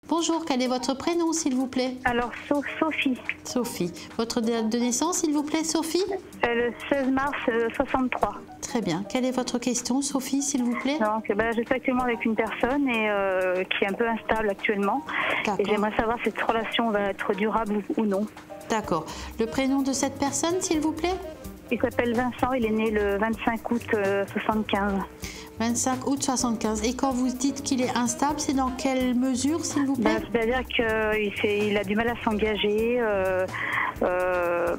Bonjour, quel est votre prénom, s'il vous plaît? Alors, Sophie. Sophie. Votre date de naissance, s'il vous plaît, Sophie? Le 16 mars 63. Très bien. Quelle est votre question, Sophie, s'il vous plaît? Donc, je suis actuellement avec une personne qui est un peu instable actuellement. Et j'aimerais savoir si cette relation va être durable ou non. D'accord. Le prénom de cette personne, s'il vous plaît? Il s'appelle Vincent, il est né le 25 août 75. 25 août 75. Et quand vous dites qu'il est instable, c'est dans quelle mesure, s'il vous plaît? C'est-à-dire qu'il a du mal à s'engager.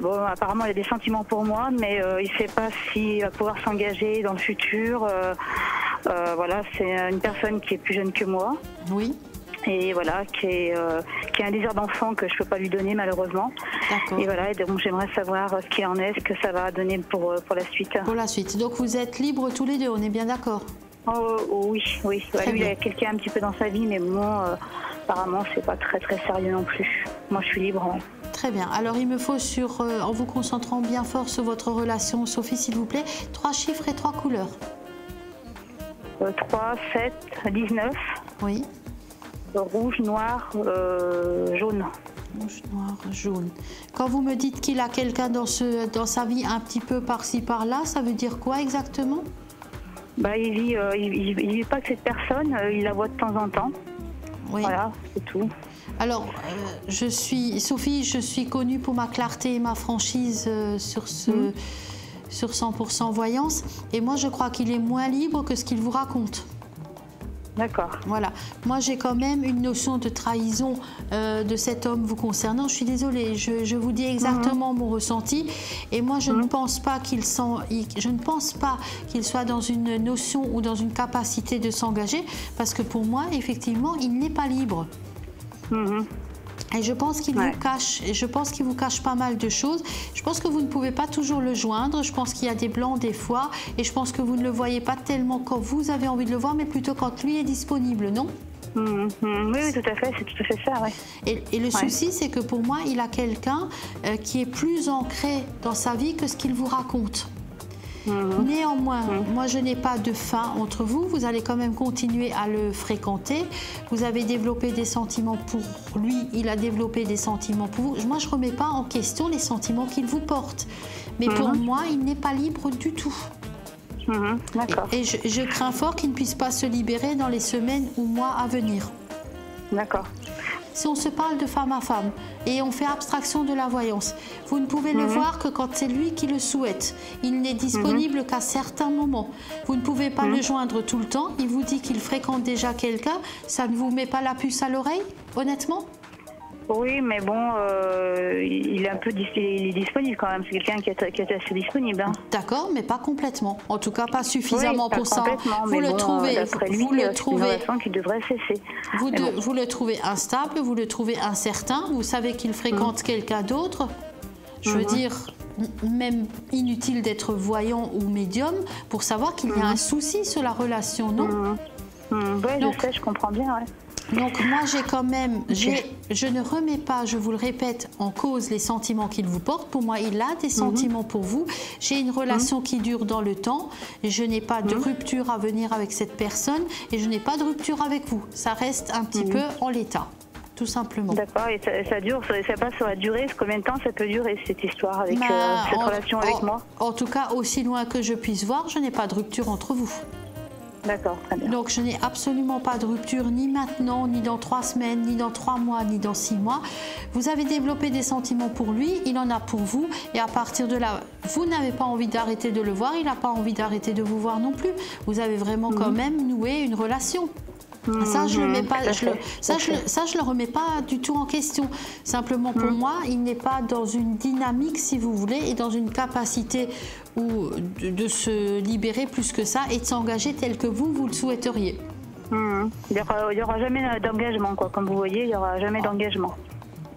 Bon, apparemment, il a des sentiments pour moi, mais il ne sait pas s'il va pouvoir s'engager dans le futur. Voilà, c'est une personne qui est plus jeune que moi. Oui. Et voilà, qui a un désir d'enfant que je ne peux pas lui donner malheureusement. D'accord. Et voilà, et donc j'aimerais savoir ce qu'il en est, ce que ça va donner pour la suite. Pour la suite. Donc vous êtes libres tous les deux, on est bien d'accord? Oui. Lui, il a quelqu'un un petit peu dans sa vie, mais moi, apparemment, c'est pas très sérieux non plus. Moi, je suis libre. Ouais. Très bien. Alors il me faut, en vous concentrant bien fort sur votre relation, Sophie, s'il vous plaît, 3 chiffres et 3 couleurs. 3, 7, 19. Oui. Rouge, noir, jaune. Rouge, noir, jaune. Quand vous me dites qu'il a quelqu'un dans sa vie un petit peu par-ci, par-là, ça veut dire quoi exactement? Il vit pas que cette personne, il la voit de temps en temps. Oui. Voilà, c'est tout. Alors, Sophie, je suis connue pour ma clarté et ma franchise sur 100% voyance. Et moi, je crois qu'il est moins libre que ce qu'il vous raconte. D'accord. Voilà. Moi, j'ai quand même une notion de trahison de cet homme vous concernant. Je suis désolée, je vous dis exactement mon ressenti. Et moi, je ne pense pas qu'il soit dans une notion ou dans une capacité de s'engager, parce que pour moi, effectivement, il n'est pas libre. Et je pense qu'il vous cache, et je pense qu'il vous cache pas mal de choses. Je pense que vous ne pouvez pas toujours le joindre. Je pense qu'il y a des blancs des fois, et je pense que vous ne le voyez pas tellement quand vous avez envie de le voir, mais plutôt quand lui est disponible, non? Oui, tout à fait, c'est tout à fait ça, ouais. Et le souci, c'est que pour moi, il a quelqu'un qui est plus ancré dans sa vie que ce qu'il vous raconte. Néanmoins, moi je n'ai pas de fin entre vous, vous allez quand même continuer à le fréquenter, vous avez développé des sentiments pour lui, il a développé des sentiments pour vous. Moi je ne remets pas en question les sentiments qu'il vous porte, mais pour moi il n'est pas libre du tout. D'accord. Et je crains fort qu'il ne puisse pas se libérer dans les semaines ou mois à venir. D'accord. Si on se parle de femme à femme et on fait abstraction de la voyance, vous ne pouvez le voir que quand c'est lui qui le souhaite. Il n'est disponible qu'à certains moments. Vous ne pouvez pas le joindre tout le temps. Il vous dit qu'il fréquente déjà quelqu'un. Ça ne vous met pas la puce à l'oreille, honnêtement? Oui, mais bon, il est un peu il est disponible quand même. C'est quelqu'un qui est assez disponible. Hein. D'accord, mais pas complètement. En tout cas, pas suffisamment pas pour ça. Vous le trouvez, vous le trouvez qui devrait cesser. Vous le trouvez instable, vous le trouvez incertain. Vous savez qu'il fréquente quelqu'un d'autre. Je veux dire, même inutile d'être voyant ou médium pour savoir qu'il y a un souci sur la relation, non? Oui, je sais, je comprends bien. Ouais. Donc moi j'ai quand même, je ne remets pas, je vous le répète, en cause les sentiments qu'il vous porte. Pour moi il a des sentiments pour vous. J'ai une relation qui dure dans le temps. Je n'ai pas de rupture à venir avec cette personne et je n'ai pas de rupture avec vous. Ça reste un petit peu en l'état, tout simplement. D'accord, et ça dure, ça passe sur la durée. Combien de temps ça peut durer cette histoire avec cette relation avec moi? En tout cas, aussi loin que je puisse voir, je n'ai pas de rupture entre vous. D'accord, très bien. Donc je n'ai absolument pas de rupture, ni maintenant, ni dans 3 semaines, ni dans 3 mois, ni dans 6 mois. Vous avez développé des sentiments pour lui, il en a pour vous. Et à partir de là, vous n'avez pas envie d'arrêter de le voir, il n'a pas envie d'arrêter de vous voir non plus. Vous avez vraiment quand même noué une relation. Ça, je le remets pas du tout en question. Simplement pour moi, il n'est pas dans une dynamique, si vous voulez, et dans une capacité de se libérer plus que ça et de s'engager tel que vous le souhaiteriez. Il n'y aura jamais d'engagement, quoi. Comme vous voyez, il n'y aura jamais d'engagement.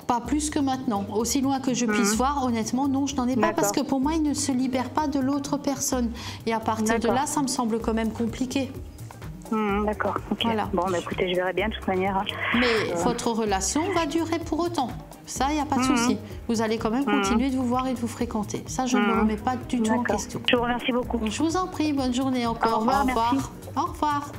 Pas plus que maintenant. Aussi loin que je puisse voir, honnêtement, non, je n'en ai pas. Parce que pour moi, il ne se libère pas de l'autre personne. Et à partir de là, ça me semble quand même compliqué. D'accord, ok. Voilà. Bon, écoutez, je verrai bien de toute manière. Hein. Mais votre relation va durer pour autant. Ça, il n'y a pas de souci. Vous allez quand même continuer de vous voir et de vous fréquenter. Ça, je ne le remets pas du tout en question. Je vous remercie beaucoup. Je vous en prie, bonne journée encore. Au revoir. Au revoir.